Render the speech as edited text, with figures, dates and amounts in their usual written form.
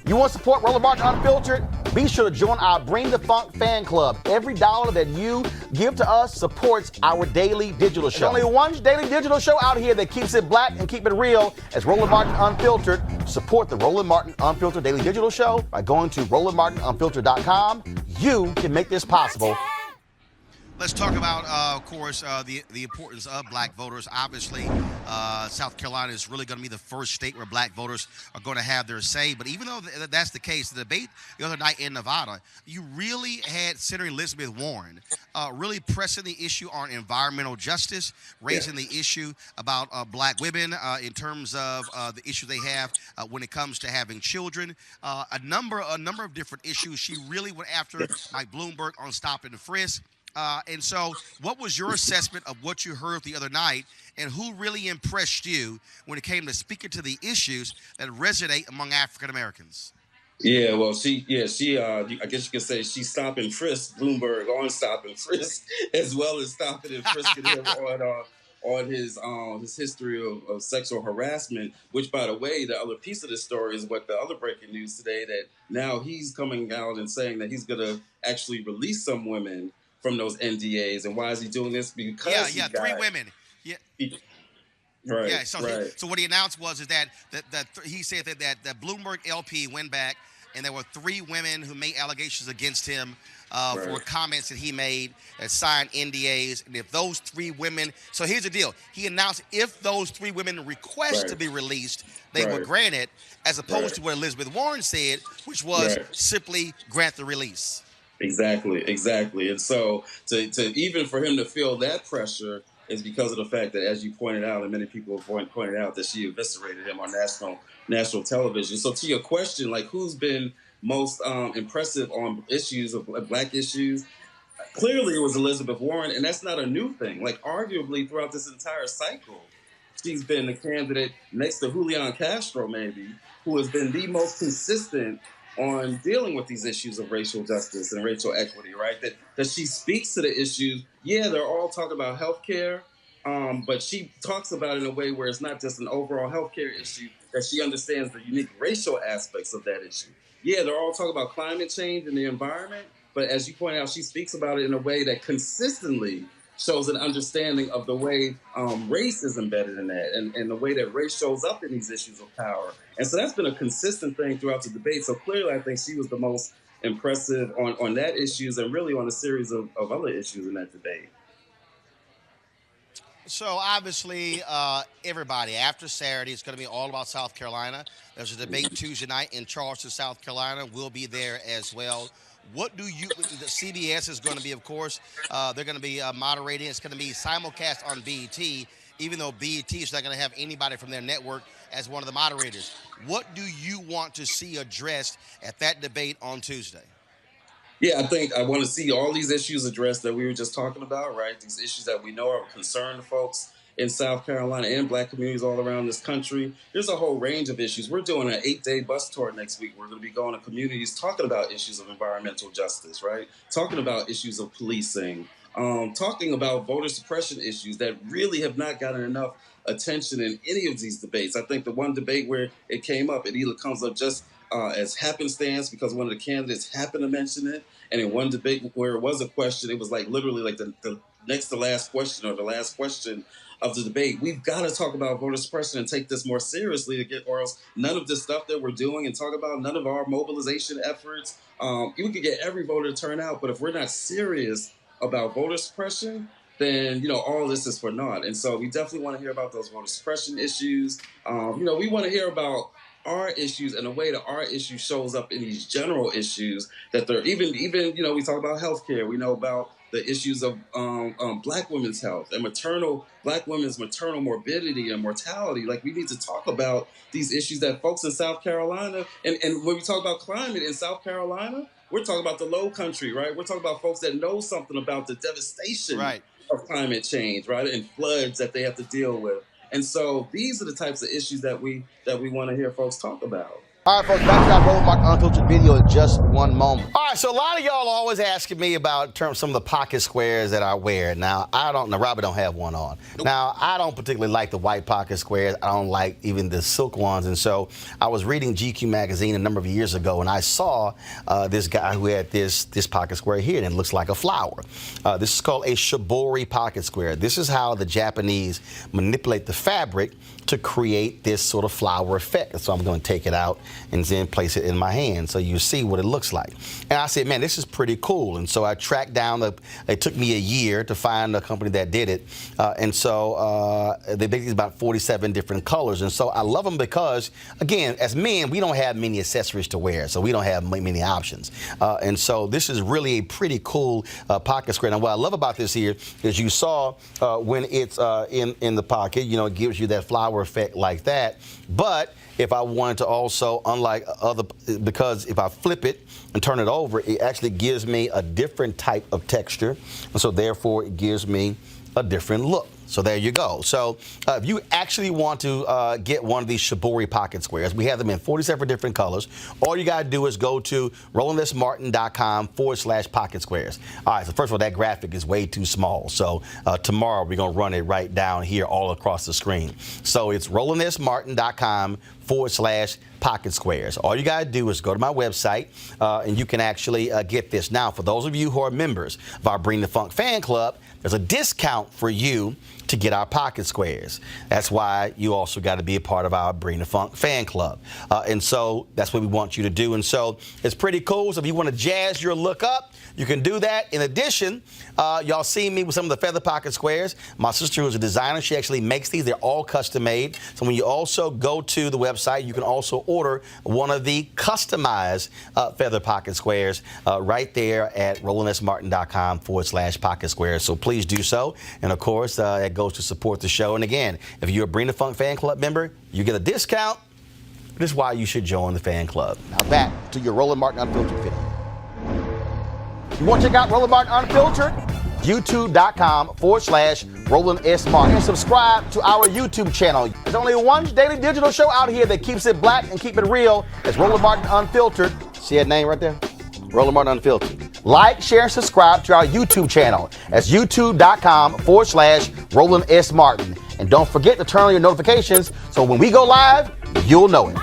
You want to support Roland Martin Unfiltered? Be sure to join our Bring the Funk fan club. Every dollar that you give to us supports our daily digital show. There's only one daily digital show out here that keeps it black and keep it real as Roland Martin Unfiltered. Support the Roland Martin Unfiltered daily digital show by going to RolandMartinUnfiltered.com. You can make this possible. Let's talk about, of course, the importance of black voters. Obviously, South Carolina is really going to be the first state where black voters are going to have their say. But even though that's the case, the debate the other night in Nevada, you really had Senator Elizabeth Warren really pressing the issue on environmental justice, raising the issue about black women in terms of the issue they have when it comes to having children. A number of different issues. She really went after Mike Bloomberg on stop and frisk. And so what was your assessment of what you heard the other night, and who really impressed you when it came to speaking to the issues that resonate among African Americans? Yeah, well, she, I guess you could say she stopped and frisked Bloomberg on stop and frisk, as well as stopping and frisking him on his history of sexual harassment, which, by the way, the other piece of the story is what the other breaking news today, that now he's coming out and saying that he's going to actually release some women from those NDAs. And why is he doing this? Because three women. Yeah. Right. Yeah. So what he announced was that he said that Bloomberg LP went back and there were three women who made allegations against him for comments that he made that signed NDAs. And if those three women, so here's the deal. He announced if those three women request to be released, they were granted, as opposed to what Elizabeth Warren said, which was simply grant the release. Exactly. And so to even for him to feel that pressure is because of the fact that, as you pointed out, and many people have pointed out, that she eviscerated him on national television. So to your question, like, who's been most impressive on issues of black issues? Clearly it was Elizabeth Warren, and that's not a new thing. Like, arguably throughout this entire cycle, she's been the candidate next to Julian Castro, maybe, who has been the most consistent on dealing with these issues of racial justice and racial equity, right? That she speaks to the issues. Yeah, they're all talking about healthcare, but she talks about it in a way where it's not just an overall healthcare issue, that she understands the unique racial aspects of that issue. Yeah, they're all talking about climate change and the environment, but as you point out, she speaks about it in a way that consistently shows an understanding of the way race is embedded in that, and the way that race shows up in these issues of power. And so that's been a consistent thing throughout the debate. So clearly I think she was the most impressive on that issues, and really on a series of other issues in that debate. So obviously, everybody, after Saturday, it's going to be all about South Carolina. There's a debate Tuesday night in Charleston, South Carolina. We'll be there as well. What do you, the CBS is going to be, of course, they're going to be moderating. It's going to be simulcast on BET, even though BET is not going to have anybody from their network as one of the moderators. What do you want to see addressed at that debate on Tuesday? Yeah, I think I want to see all these issues addressed that we were just talking about, right? These issues that we know are concerned to folks in South Carolina and black communities all around this country. There's a whole range of issues. We're doing an 8-day bus tour next week. We're going to be going to communities talking about issues of environmental justice, right? Talking about issues of policing, talking about voter suppression issues that really have not gotten enough attention in any of these debates. I think the one debate where it came up, it either comes up just as happenstance because one of the candidates happened to mention it, and in one debate where it was a question, it was like literally like the next to last question or the last question of the debate. We've got to talk about voter suppression and take this more seriously to get, or else none of this stuff that we're doing and talk about, none of our mobilization efforts, we could get every voter to turn out, but if we're not serious about voter suppression, then, all this is for naught. And so we definitely want to hear about those voter suppression issues. We want to hear about our issues and the way that our issue shows up in these general issues that they're even, we talk about healthcare. We know about the issues of black women's health and black women's maternal morbidity and mortality. Like, we need to talk about these issues that folks in South Carolina, and when we talk about climate in South Carolina, we're talking about the low country, right? We're talking about folks that know something about the devastation of climate change, right? And floods that they have to deal with. And so these are the types of issues that we want to hear folks talk about. All right, folks, back to that Roland Martin Unfiltered video in just one moment. All right. right, so a lot of y'all are always asking me about some of the pocket squares that I wear. Now, Robert don't have one on. Nope. Now, I don't particularly like the white pocket squares. I don't like even the silk ones. And so I was reading GQ magazine a number of years ago, and I saw this guy who had this pocket square here, and it looks like a flower. This is called a shibori pocket square. This is how the Japanese manipulate the fabric to create this sort of flower effect. So I'm going to take it out and then place it in my hand so you see what it looks like. And I said, man, this is pretty cool. And so I tracked down, it took me a year to find a company that did it. And so they make these about 47 different colors. And so I love them because, again, as men, we don't have many accessories to wear. So we don't have many options. And so this is really a pretty cool pocket square. Now, what I love about this here is you saw when it's in the pocket, you know, it gives you that flower effect like that. But if I wanted to also, unlike other, because if I flip it and turn it over, it actually gives me a different type of texture. And so therefore it gives me a different look. So there you go. So if you actually want to get one of these shibori pocket squares, we have them in 47 different colors. All you got to do is go to RolandSMartin.com/pocket squares. All right, so first of all, that graphic is way too small. So tomorrow we're going to run it right down here all across the screen. So it's RolandSMartin.com/pocket squares. All you got to do is go to my website and you can actually get this. Now, for those of you who are members of our Bring the Funk fan club, there's a discount for you to get our pocket squares. That's why you also got to be a part of our Bring the Funk fan club. And so that's what we want you to do. And so it's pretty cool. So if you want to jazz your look up, you can do that. In addition, y'all see me with some of the feather pocket squares. My sister, who's a designer, she actually makes these. They're all custom made. So when you also go to the website, you can also order one of the customized feather pocket squares right there at RolandSMartin.com/pocket squares. So please do so. And of course, it goes to support the show. And again, if you're a Bring the Funk fan club member, you get a discount. This is why you should join the fan club. Now back to your Roland Martin Unfiltered video. You want to check out Roland Martin Unfiltered? YouTube.com/Roland S. Martin. And subscribe to our YouTube channel. There's only one daily digital show out here that keeps it black and keep it real. It's Roland Martin Unfiltered. See that name right there? Roland Martin Unfiltered. Like, share, and subscribe to our YouTube channel. That's YouTube.com/Roland S. Martin. And don't forget to turn on your notifications so when we go live, you'll know it.